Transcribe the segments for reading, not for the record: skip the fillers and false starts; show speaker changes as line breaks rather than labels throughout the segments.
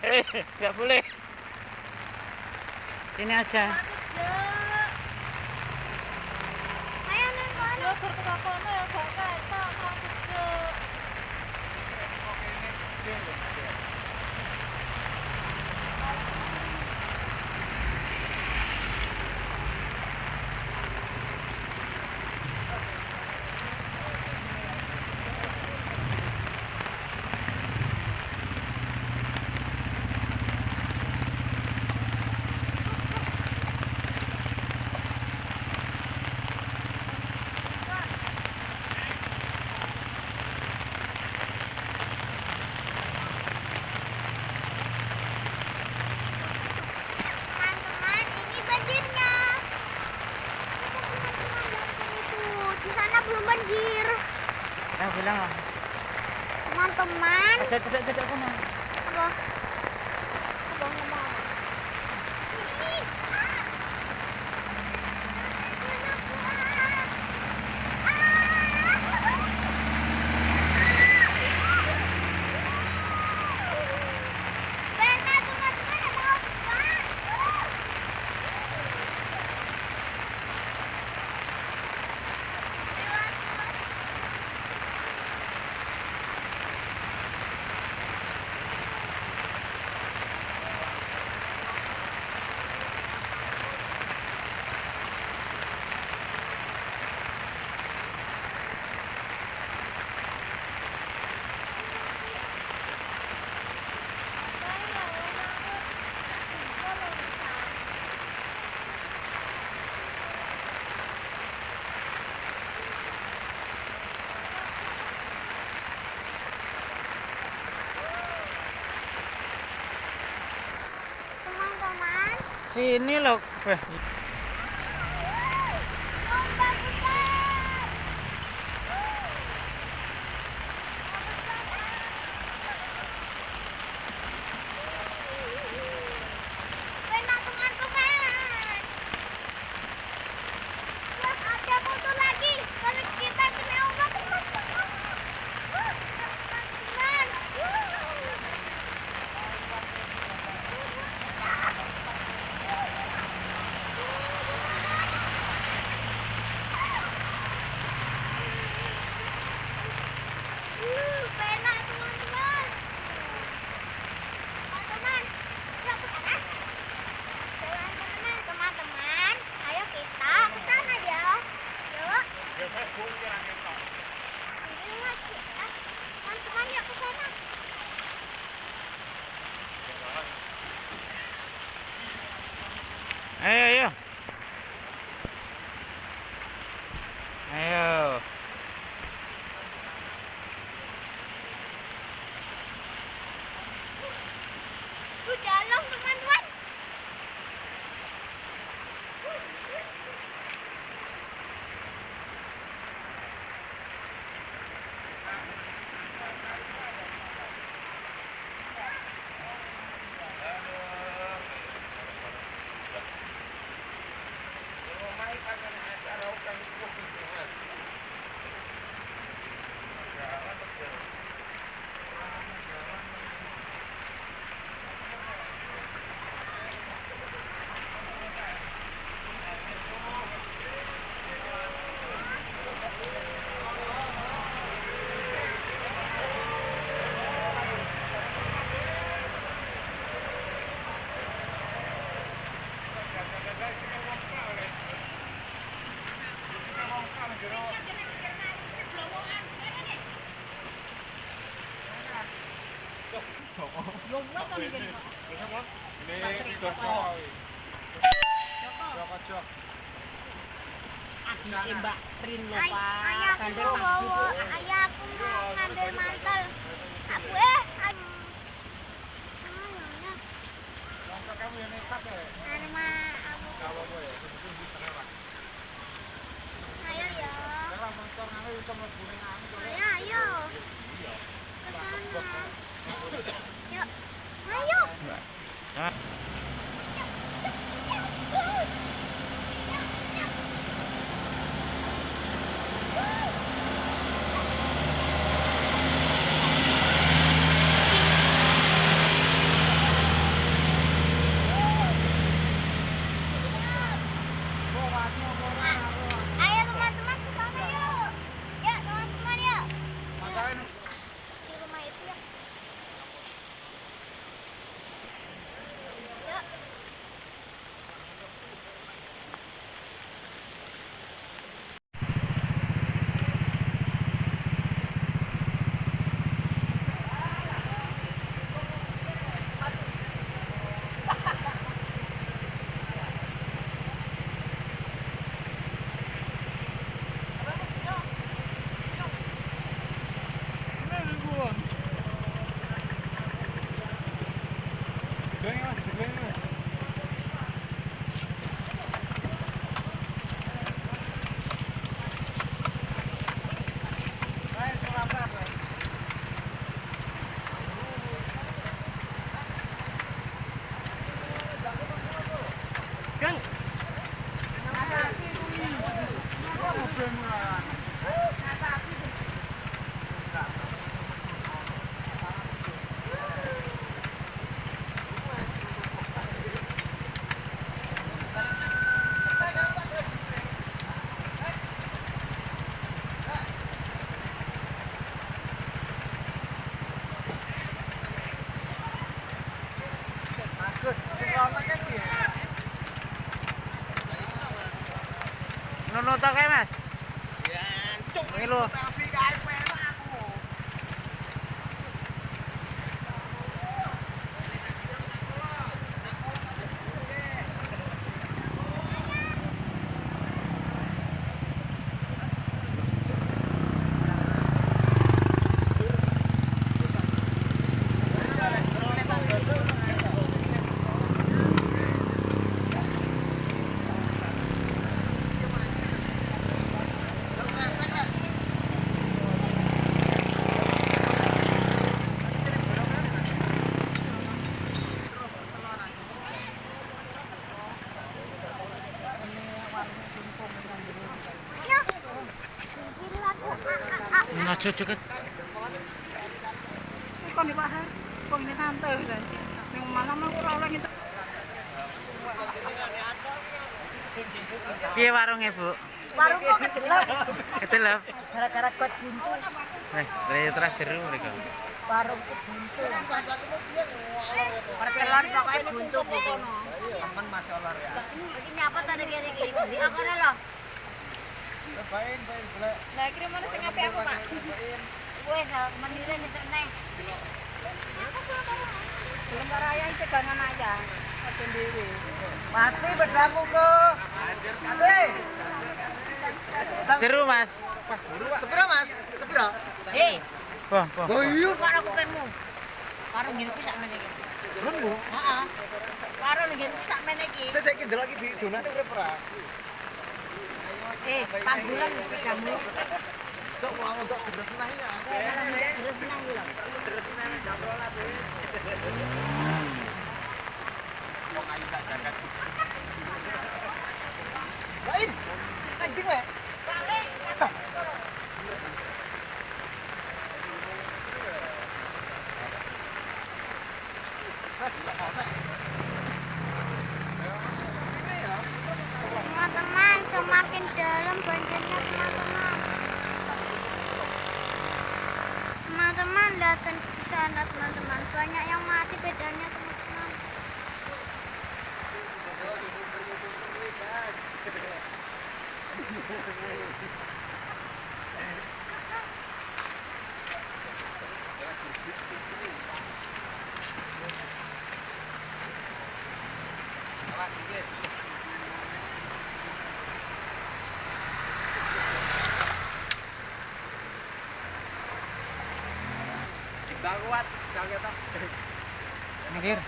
nggak boleh. Sini aja.
Ayo neng kono.
Ya bertukar kono ya gak ketok kurang gede.
Teman-teman, ini banjirnya. Itu di sana belum banjir.
Bilang lah.
Teman-teman.
Tidak sana.
Apa? Apa ngomong? Teman-teman,
Sini loh.
ombak besar. Benar teman-teman. Wah, ada motor lagi. Kalau kita kena ombak teman-teman. Teman-teman. Penak teman-teman. Teman-teman, yuk ke sana. Jalan teman-teman. Teman-teman, ayo kita ke sana ya. Yuk. Ini lagi ya. Teman-teman, yuk ke sana.
Ayo. Ayo.
Dalam teman-teman.
Mbak Rin lho,
Ay,
Pak.
ayahku
Bandel
mau
maju.
bawa, ayahku mau ngambil mantel. Aku
Kamu yang nekat ya?
Karena aku.
Gak apa-apa ya, sebetulnya di tengah lah.
Ayo ya.
Kalau motor nanti bisa mlebu ning anu.
Ayo.
Iya.
Ke sana. Yuk. Ayo.
Ah. nutok kae, Mas.
Ya, cuk.
Ini lho.
Tapi kae penak aku.
Yo. Gila tuh.
Maju deket.
Kok di pasar? Kok ini santai kan? Yang malam aku ora oleh ngecek.
Piye warungnya, Bu?
Warung kok kedelep.
Ketelep.
Gara-gara kuat buntu.
Lah terus jeru mereka.
Warung buntu. Pertelon pokoknya buntu pokono.
Aman masih olar ya.
Iki nyapa tadi kene iki. Di aku lho.
Bain boleh.
Lah kira mana sing ngapi aku, Pak? Wes menire sesuk neh. Belum raya iki pegangan aja. Aja dhewe.
Mati bedamu ke. Mati.
Jeru, Mas.
Sepira, Mas? Sepira?
Hei,
Wah, wah.
Oh iya.
buka aku kupingmu. Karo ngene iki sak meneh iki.
Lungu.
Heeh. Karo ngene iki sak meneh iki.
Saya saiki ndelok iki di donate urip ora.
Panggulan pegamu.
Cok mau ndak terus nah ya.
Terus nang iki lho.
Wong ayu tak jagat. Bain. Nanti kowe.
Teman-teman, semakin dalam banjirnya teman-teman. Teman-teman, lihatkan di sana teman-teman. Banyak yang mati bedanya teman-teman.
Awas dikit. Cipta kuat, kaget tak?
Mikir.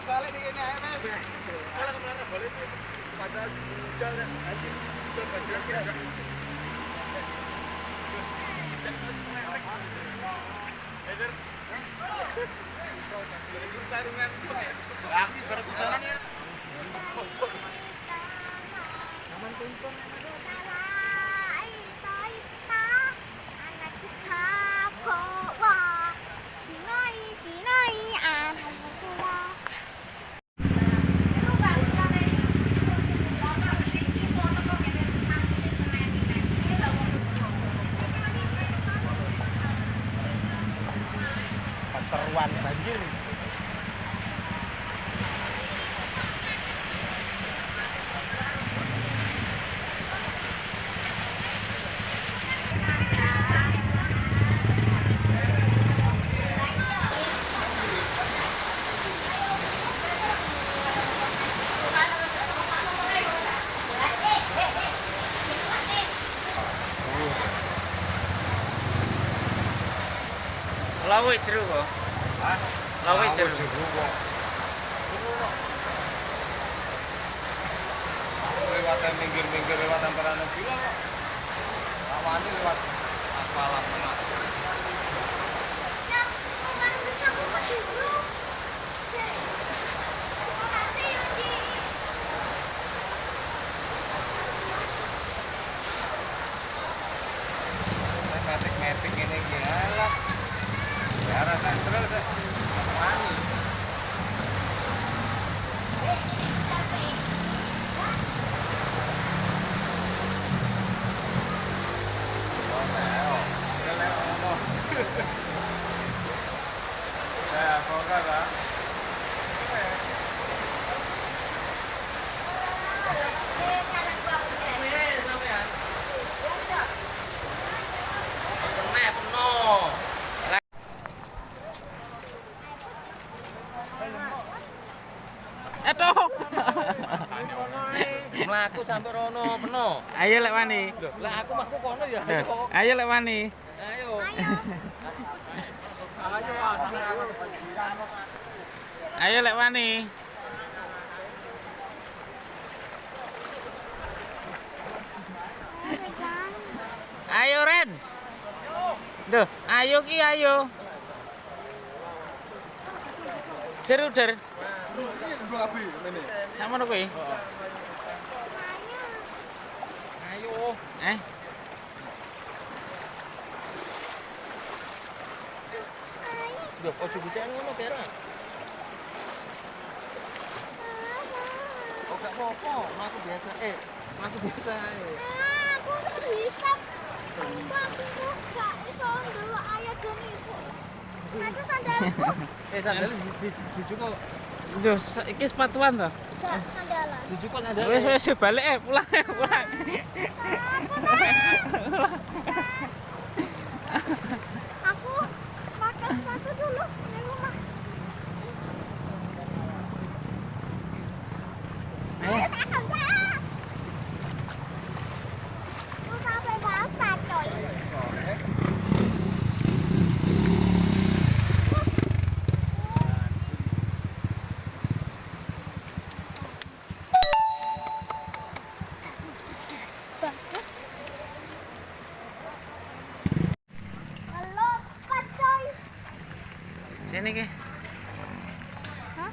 Balik di kene ae, Mas. Kalau kemana balik padahal hujan anjing. Hujan banjir kira. Eder. Tarungan aku berkutaran ya. Aman tumpang.
Seruan banjir. Lawe jeru kok.
Hah?
Lawe jeru.
Lewatan minggir-minggir lewatan perana gila kok. Awalnya lewat aspalan tengah. Metik-metik Arah sentral sih. Wani. Oh, Leo. Leo ono. Ya, kok ora?
Aduh.
Mlaku sampai rono peno.
Ayo lek wani.
Loh, lah aku mah ku kono ya.
Loh, ayo lek wani.
Ayo.
Ayo lek wani. Ayo Ren. Duh, ayo ki ayo. Seru der. Sama no kuwi.
Ayo. Duh, ojo bicane ngono, Tera. Oh, gak apa-apa. Mlaku biasa. Mlaku biasa ae.
Aku nggak bisa. Ibu aku susah. Iso ndelok ayah dan ibu. Nanti sandalku.
Sandal dijuko.
Duh, iki sepatuan to.
Enggak, sandalan.
Dijuko sandal.
Wis balik pulang pulang.
Aku pakai sepatu dulu di rumah.
Ayo.
Aku sampai basah, coy. Lompat, coy.
Sini ki.
Hah?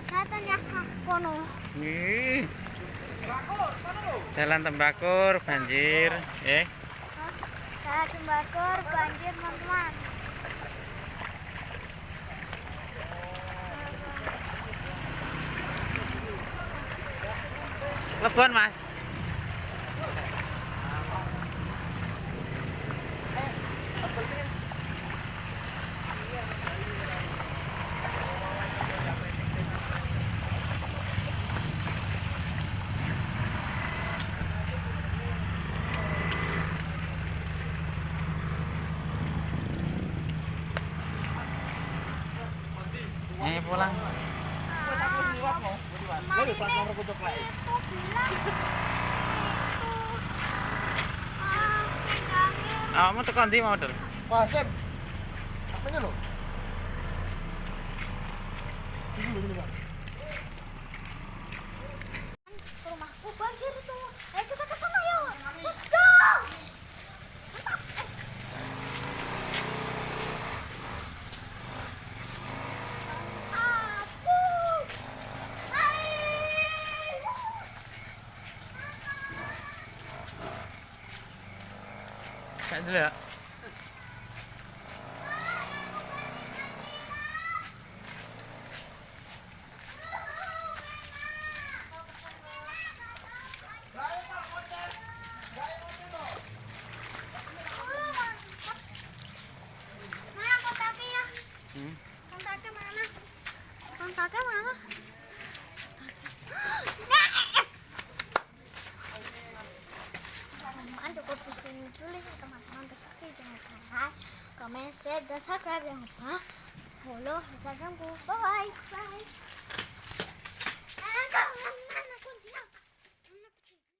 Katanya kono.
Nih. Jalan Tembakur banjir,
Saya Tembakur banjir, teman-teman.
Lebon Mas. Pulang.
Kemarin itu bilang itu
Kamu tekan ndi mau, Dul?
Wah, Sep. Apanya lo?
rumahku banjir itu. Ayo kita ke sana yuk. Let's go.
Kak dulu ya.
Mana kontaknya ya? Kontaknya mana? Kontaknya mana? Teman-teman cukup di sini dulu ya teman-teman. Terus jangan lupa komen, share, dan subscribe. Jangan lupa follow Instagramku. Bye bye. Bye.